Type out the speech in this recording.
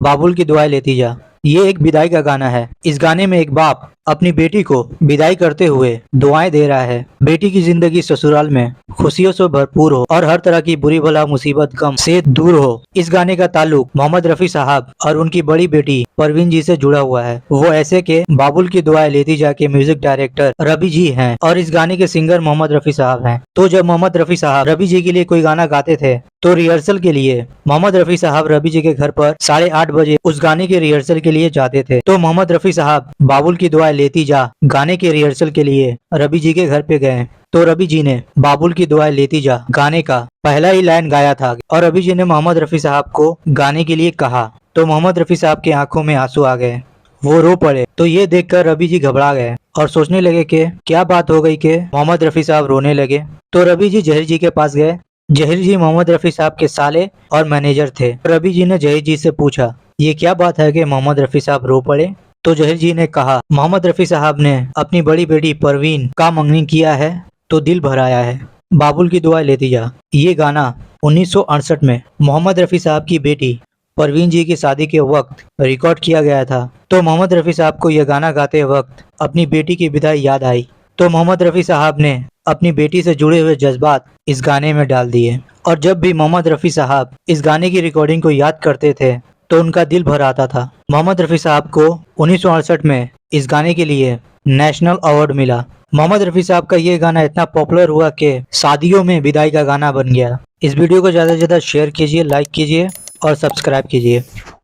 बाबुल की दुआएं लेती जा। ये एक विदाई का गाना है। इस गाने में एक बाप अपनी बेटी को विदाई करते हुए दुआएं दे रहा है। बेटी की जिंदगी ससुराल में खुशियों से भरपूर हो और हर तरह की बुरी भला मुसीबत गम से दूर हो। इस गाने का ताल्लुक मोहम्मद रफी साहब और उनकी बड़ी बेटी परवीन जी से जुड़ा हुआ है। वो ऐसे के बाबुल की दुआएं लेती जा के म्यूजिक डायरेक्टर रवि जी हैं और इस गाने के सिंगर मोहम्मद रफी साहब हैं। तो जब मोहम्मद रफी साहब रवि जी के लिए कोई गाना गाते थे तो रिहर्सल के लिए मोहम्मद रफी साहब रवि जी के घर पर 8:30 बजे उस गाने के रिहर्सल के लिए जाते थे। तो मोहम्मद रफी साहब बाबुल की दुआएं लेती जा गाने के रिहर्सल के लिए रवि जी के घर पे गए। तो रवि जी ने बाबुल की दुआएं लेती जा गाने का पहला ही लाइन गाया था और रवि जी ने मोहम्मद रफी साहब को गाने के लिए कहा। तो मोहम्मद रफी साहब की आंखों में आंसू आ गए, वो रो पड़े। तो ये देखकर रवि जी घबरा गए और सोचने लगे कि क्या बात हो गई कि मोहम्मद रफी साहब रोने लगे। तो रवि जी जहीर जी के पास गए। जहीर जी मोहम्मद रफी साहब के साले और मैनेजर थे। रवि जी ने जहीर जी से पूछा, ये क्या बात है कि मोहम्मद रफी साहब रो पड़े। तो जहीर जी ने कहा, मोहम्मद रफी साहब ने अपनी बड़ी बेटी परवीन का मंगनी किया है तो दिल भर आया है। बाबुल की दुआ लेती जा। ये गाना 1968 में मोहम्मद रफी साहब की बेटी परवीन जी की शादी के वक्त रिकॉर्ड किया गया था। तो मोहम्मद रफी साहब को यह गाना गाते वक्त अपनी बेटी की विदाई याद आई। तो मोहम्मद रफी साहब ने अपनी बेटी से जुड़े हुए जज्बात इस गाने में डाल दिए और जब भी मोहम्मद रफी साहब इस गाने की रिकॉर्डिंग को याद करते थे तो उनका दिल भर आता था। मोहम्मद रफी साहब को 1968 में इस गाने के लिए नेशनल अवार्ड मिला। मोहम्मद रफी साहब का ये गाना इतना पॉपुलर हुआ कि शादियों में विदाई का गाना बन गया। इस वीडियो को ज़्यादा से ज़्यादा शेयर कीजिए, लाइक कीजिए और सब्सक्राइब कीजिए।